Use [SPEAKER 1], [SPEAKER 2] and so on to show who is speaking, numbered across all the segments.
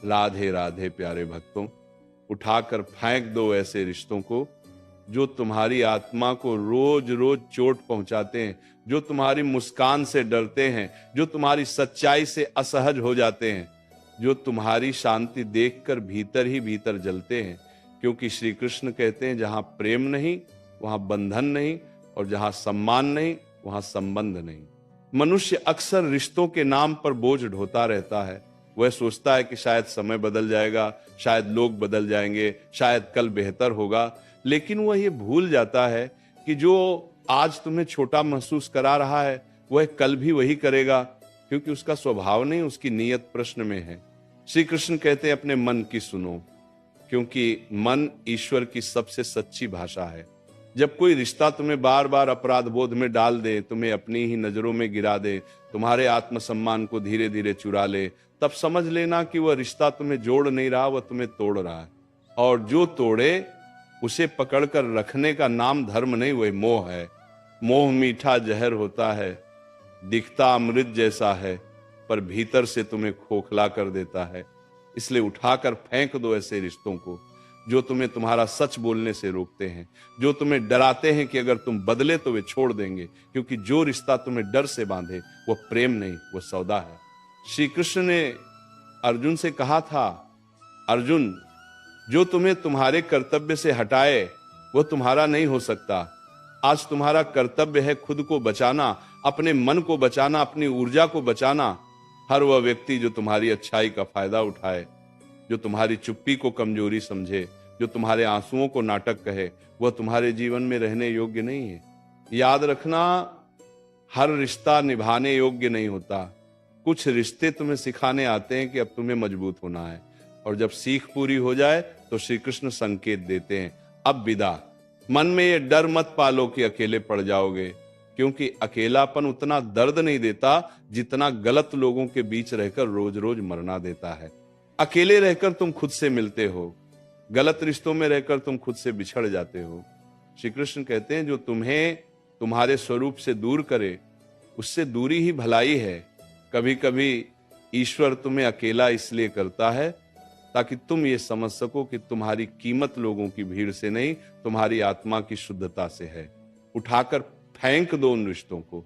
[SPEAKER 1] राधे राधे प्यारे भक्तों, उठाकर फेंक दो ऐसे रिश्तों को जो तुम्हारी आत्मा को रोज रोज चोट पहुंचाते हैं, जो तुम्हारी मुस्कान से डरते हैं, जो तुम्हारी सच्चाई से असहज हो जाते हैं, जो तुम्हारी शांति देखकर भीतर ही भीतर जलते हैं। क्योंकि श्री कृष्ण कहते हैं जहां प्रेम नहीं वहां बंधन नहीं, और जहां सम्मान नहीं वहां संबंध नहीं। मनुष्य अक्सर रिश्तों के नाम पर बोझ ढोता रहता है। वह सोचता है कि शायद समय बदल जाएगा, शायद लोग बदल जाएंगे, शायद कल बेहतर होगा, लेकिन वह ये भूल जाता है कि जो आज तुम्हें छोटा महसूस करा रहा है वह कल भी वही करेगा, क्योंकि उसका स्वभाव नहीं, उसकी नीयत प्रश्न में है। श्री कृष्ण कहते हैं अपने मन की सुनो, क्योंकि मन ईश्वर की सबसे सच्ची भाषा है। जब कोई रिश्ता तुम्हें बार बार अपराध बोध में डाल दे, तुम्हें अपनी ही नजरों में गिरा दे, तुम्हारे आत्मसम्मान को धीरे धीरे चुरा ले, तब समझ लेना कि वह रिश्ता तुम्हें जोड़ नहीं रहा, वह तुम्हें तोड़ रहा है। और जो तोड़े उसे पकड़कर रखने का नाम धर्म नहीं, वह मोह है। मोह मीठा जहर होता है, दिखता अमृत जैसा है, पर भीतर से तुम्हें खोखला कर देता है। इसलिए उठाकर फेंक दो ऐसे रिश्तों को जो तुम्हें तुम्हारा सच बोलने से रोकते हैं, जो तुम्हें डराते हैं कि अगर तुम बदले तो वे छोड़ देंगे। क्योंकि जो रिश्ता तुम्हें डर से बांधे वो प्रेम नहीं, वो सौदा है। श्री कृष्ण ने अर्जुन से कहा था, अर्जुन जो तुम्हें तुम्हारे कर्तव्य से हटाए वो तुम्हारा नहीं हो सकता। आज तुम्हारा कर्तव्य है खुद को बचाना, अपने मन को बचाना, अपनी ऊर्जा को बचाना। हर वह व्यक्ति जो तुम्हारी अच्छाई का फायदा उठाए, जो तुम्हारी चुप्पी को कमजोरी समझे, जो तुम्हारे आंसुओं को नाटक कहे, वह तुम्हारे जीवन में रहने योग्य नहीं है। याद रखना, हर रिश्ता निभाने योग्य नहीं होता। कुछ रिश्ते तुम्हें सिखाने आते हैं कि अब तुम्हें मजबूत होना है, और जब सीख पूरी हो जाए तो श्री कृष्ण संकेत देते हैं, अब विदा। मन में ये डर मत पालो कि अकेले पड़ जाओगे, क्योंकि अकेलापन उतना दर्द नहीं देता जितना गलत लोगों के बीच रहकर रोज रोज मरना देता है। अकेले रहकर तुम खुद से मिलते हो, गलत रिश्तों में रहकर तुम खुद से बिछड़ जाते हो। श्री कृष्ण कहते हैं जो तुम्हें तुम्हारे स्वरूप से दूर करे उससे दूरी ही भलाई है। कभी कभी ईश्वर तुम्हें अकेला इसलिए करता है ताकि तुम ये समझ सको कि तुम्हारी कीमत लोगों की भीड़ से नहीं, तुम्हारी आत्मा की शुद्धता से है। उठाकर फेंक दो उन रिश्तों को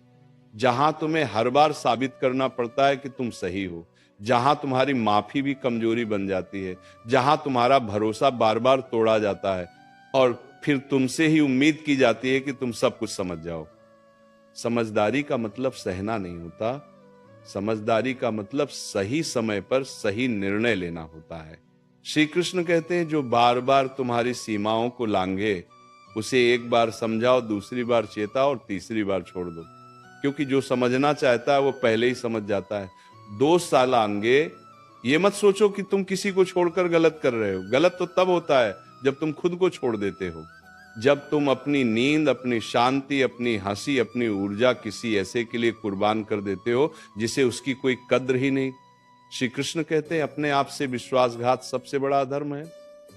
[SPEAKER 1] जहां तुम्हें हर बार साबित करना पड़ता है कि तुम सही हो, जहां तुम्हारी माफी भी कमजोरी बन जाती है, जहां तुम्हारा भरोसा बार बार तोड़ा जाता है और फिर तुमसे ही उम्मीद की जाती है कि तुम सब कुछ समझ जाओ। समझदारी का मतलब सहना नहीं होता, समझदारी का मतलब सही समय पर सही निर्णय लेना होता है। श्री कृष्ण कहते हैं जो बार बार तुम्हारी सीमाओं को लांघे उसे एक बार समझाओ, दूसरी बार चेताओ और तीसरी बार छोड़ दो, क्योंकि जो समझना चाहता है वो पहले ही समझ जाता है। 2 साल आगे ये मत सोचो कि तुम किसी को छोड़कर गलत कर रहे हो। गलत तो तब होता है जब तुम खुद को छोड़ देते हो, जब तुम अपनी नींद, अपनी शांति, अपनी हंसी, अपनी ऊर्जा किसी ऐसे के लिए कुर्बान कर देते हो जिसे उसकी कोई कद्र ही नहीं। श्री कृष्ण कहते हैं अपने आप से विश्वासघात सबसे बड़ा अधर्म है।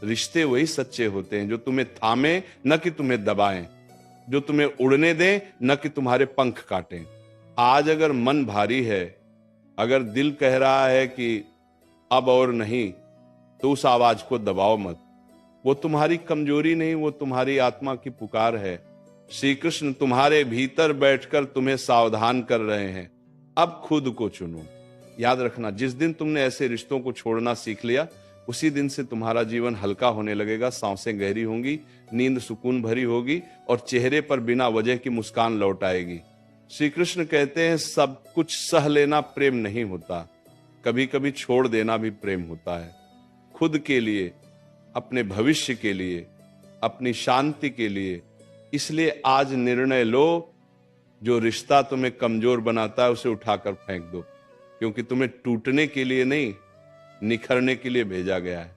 [SPEAKER 1] रिश्ते वही सच्चे होते हैं जो तुम्हें थामे न कि तुम्हें दबाएं, जो तुम्हें उड़ने दें न कि तुम्हारे पंख काटें। आज अगर मन भारी है, अगर दिल कह रहा है कि अब और नहीं, तो उस आवाज को दबाओ मत। वो तुम्हारी कमजोरी नहीं, वो तुम्हारी आत्मा की पुकार है। श्री कृष्ण तुम्हारे भीतर बैठकर तुम्हें सावधान कर रहे हैं, अब खुद को चुनो। याद रखना, जिस दिन तुमने ऐसे रिश्तों को छोड़ना सीख लिया उसी दिन से तुम्हारा जीवन हल्का होने लगेगा, सांसें गहरी होंगी, नींद सुकून भरी होगी और चेहरे पर बिना वजह की मुस्कान लौट आएगी। श्री कृष्ण कहते हैं सब कुछ सह लेना प्रेम नहीं होता, कभी कभी छोड़ देना भी प्रेम होता है। खुद के लिए, अपने भविष्य के लिए, अपनी शांति के लिए। इसलिए आज निर्णय लो, जो रिश्ता तुम्हें कमजोर बनाता है उसे उठाकर फेंक दो, क्योंकि तुम्हें टूटने के लिए नहीं निखरने के लिए भेजा गया है।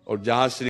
[SPEAKER 1] और जहां श्री